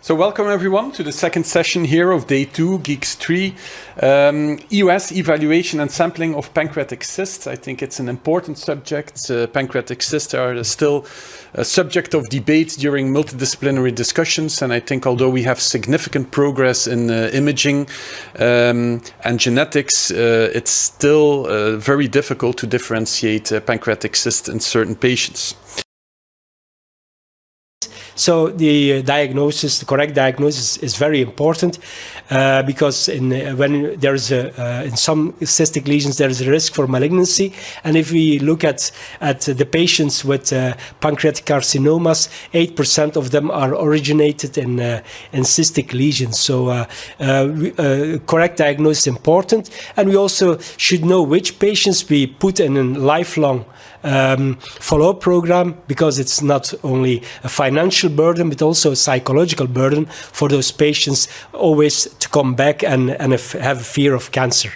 So welcome everyone to the second session here of day 2, GIEQs 3, EUS evaluation and sampling of pancreatic cysts. I think it's an important subject. Pancreatic cysts are still a subject of debate during multidisciplinary discussions, and I think although we have significant progress in imaging and genetics, it's still very difficult to differentiate pancreatic cysts in certain patients. So the diagnosis, the correct diagnosis, is very important because when there's in some cystic lesions there is a risk for malignancy, and if we look at the patients with pancreatic carcinomas, 8% of them are originated in cystic lesions. So correct diagnosis is important, and we also should know which patients we put in a lifelong follow-up program, because it's not only a financial burden but also a psychological burden for those patients always to come back and have a fear of cancer.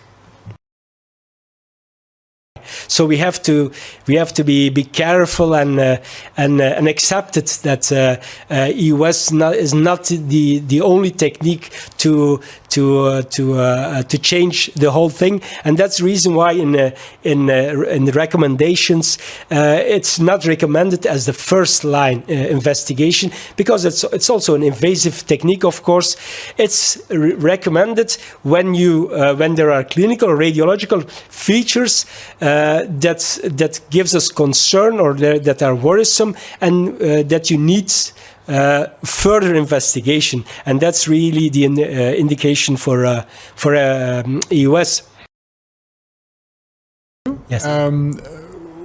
So we have to be careful and accept it that EUS is not the only technique to change the whole thing, and that's the reason why in the recommendations it's not recommended as the first line investigation, because it's also an invasive technique. Of course, it's recommended when there are clinical or radiological features that gives us concern or that are worrisome, and that you need further investigation, and that's really the indication for EUS. Yes.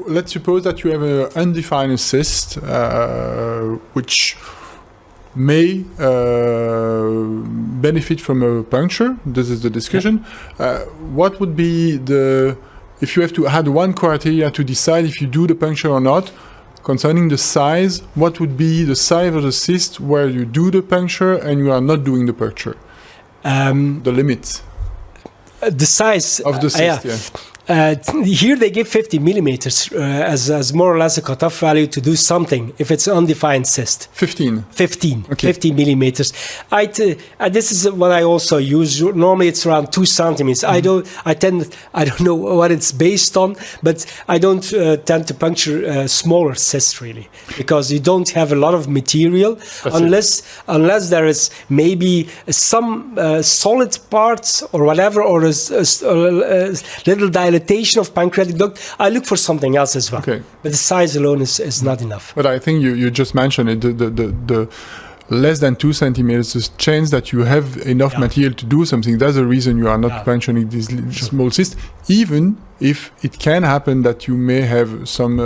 Let's suppose that you have an undefined cyst, which may benefit from a puncture. This is the discussion. What would be if you have to add one criteria to decide if you do the puncture or not, concerning the size, what would be the size of the cyst where you do the puncture and you are not doing the puncture? The limits. The size of the cyst, yeah. Here they give 50 millimeters as more or less a cutoff value to do something if it's an undefined cyst. 15. Okay. 50 millimeters. This is what I also use. Normally it's around 2 centimeters. Mm-hmm. I don't know what it's based on, but I don't tend to puncture smaller cysts really, because you don't have a lot of material unless there is maybe some solid parts or whatever, or a little dilatation of pancreatic duct. I look for something else as well. Okay. But the size alone is not enough. But I think you just mentioned it, the less than 2 centimeters, the chance that you have enough material to do something. That's the reason you are not puncturing these small cysts, even if it can happen that you may have some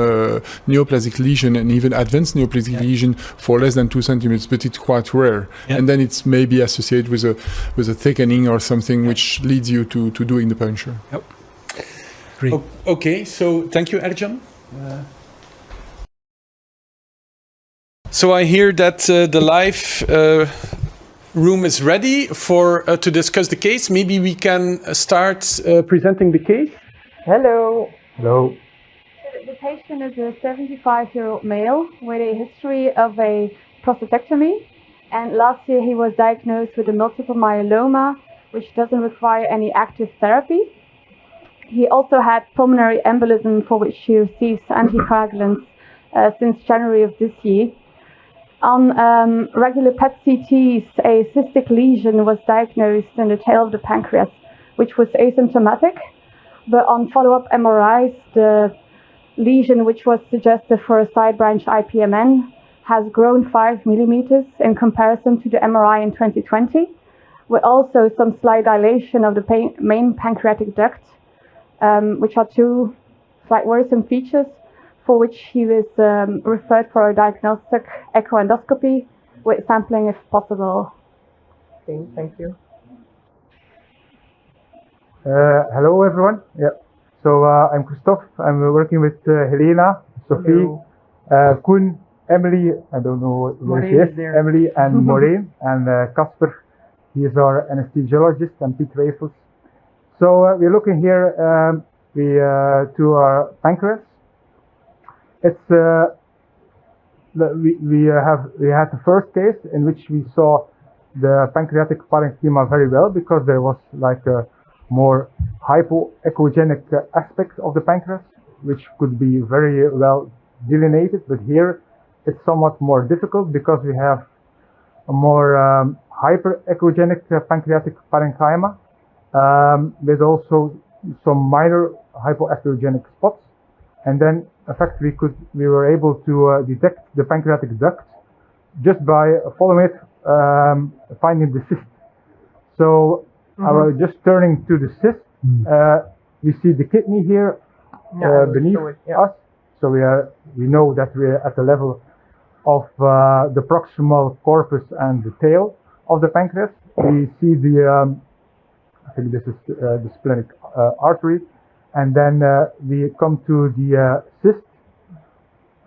neoplastic lesion and even advanced neoplastic lesion for less than 2 centimeters, but it's quite rare. Yeah. And then it's maybe associated with a thickening or something which leads you to doing the puncture. Yep. Okay, so thank you, Ercan. So I hear that the live room is ready to discuss the case. Maybe we can start presenting the case. Hello. Hello. The patient is a 75-year-old male with a history of a prostatectomy, and last year he was diagnosed with a multiple myeloma, which doesn't require any active therapy. He also had pulmonary embolism, for which he receives anticoagulants since January of this year. On regular PET-CTs, a cystic lesion was diagnosed in the tail of the pancreas, which was asymptomatic. But on follow-up MRIs, the lesion, which was suggested for a side branch IPMN, has grown 5 millimeters in comparison to the MRI in 2020, with also some slight dilation of the main pancreatic duct, which are 2 slight worrisome features, for which he was referred for a diagnostic echoendoscopy with sampling if possible. Okay, thank you. Hello everyone. Yeah. So I'm Christophe. I'm working with Helena, Sophie, Koen, Emily, I don't know where she is, Emily and Maureen, and Casper. He is our anesthesiologist, and Piet Wijfels. So we're looking here to our pancreas. It's we had the first case in which we saw the pancreatic parenchyma very well because there was like a more hypoechogenic aspect of the pancreas, which could be very well delineated. But here it's somewhat more difficult because we have a more hyperechogenic pancreatic parenchyma with also some minor hypoechogenic spots. And then, in fact, we were able to detect the pancreatic duct just by following it, finding the cyst. So I was just turning to the cyst. You see the kidney here beneath us. So we know that we're at the level of the proximal corpus and the tail of the pancreas. We see the, I think this is the splenic artery. And then we come to the cyst,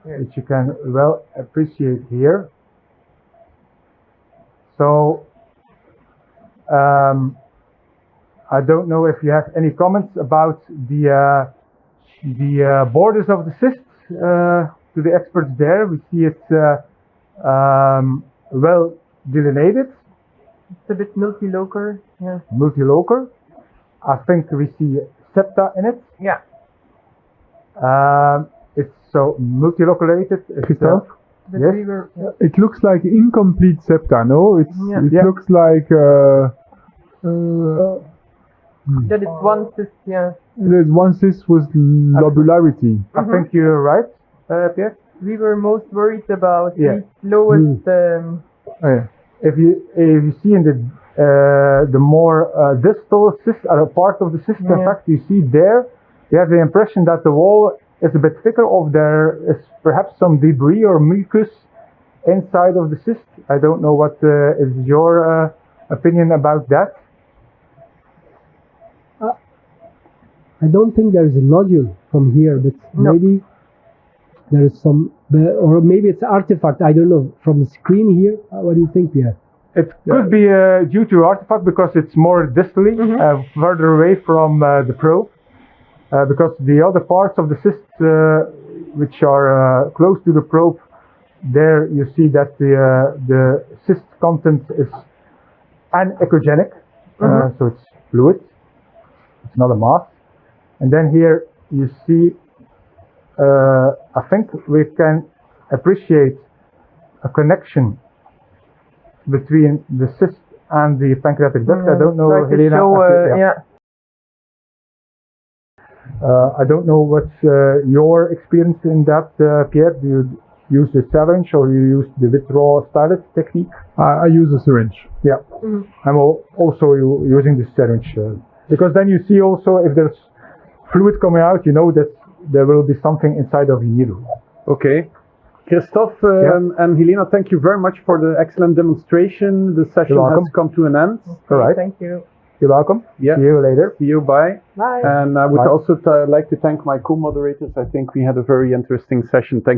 which you can well appreciate here. So I don't know if you have any comments about the borders of the cyst. To the experts there, we see it well delineated. It's a bit multilocar. Yeah. Multilocar. I think we see septa in it. Yeah. It's so multiloculated. Christophe? Yes. It looks like incomplete septa, no? It looks like that it's one cyst, yeah. There's one cyst with lobularity. I think you're right, Pierre. We were most worried about the lowest. If you see in the more distal cyst, part of the cyst, in fact, you see there, you have the impression that the wall is a bit thicker, or there is perhaps some debris or mucus inside of the cyst. I don't know what is your opinion about that. I don't think there is a nodule from here, but maybe there is some, or maybe it's artifact. I don't know. From the screen here, what do you think, Pierre? It could be due to artifact because it's more distally, further away from the probe. Because the other parts of the cyst, which are close to the probe, there you see that the cyst content is anechogenic, so it's fluid. It's not a mass. And then here you see, I think we can appreciate a connection between the cyst and the pancreatic duct. I don't know, Helena. I don't know what's your experience in that, Pierre. Do you use the syringe or you use the withdrawal stylus technique? I use a syringe. Yeah, I'm also using the syringe because then you see also if there's fluid coming out, you know that there will be something inside of the needle. Okay. Christophe and Helena, thank you very much for the excellent demonstration. The session has come to an end. All right. Thank you. You're welcome. Yeah. See you later. See you. Bye. Bye. And I would also like to thank my co-moderators. I think we had a very interesting session. Thank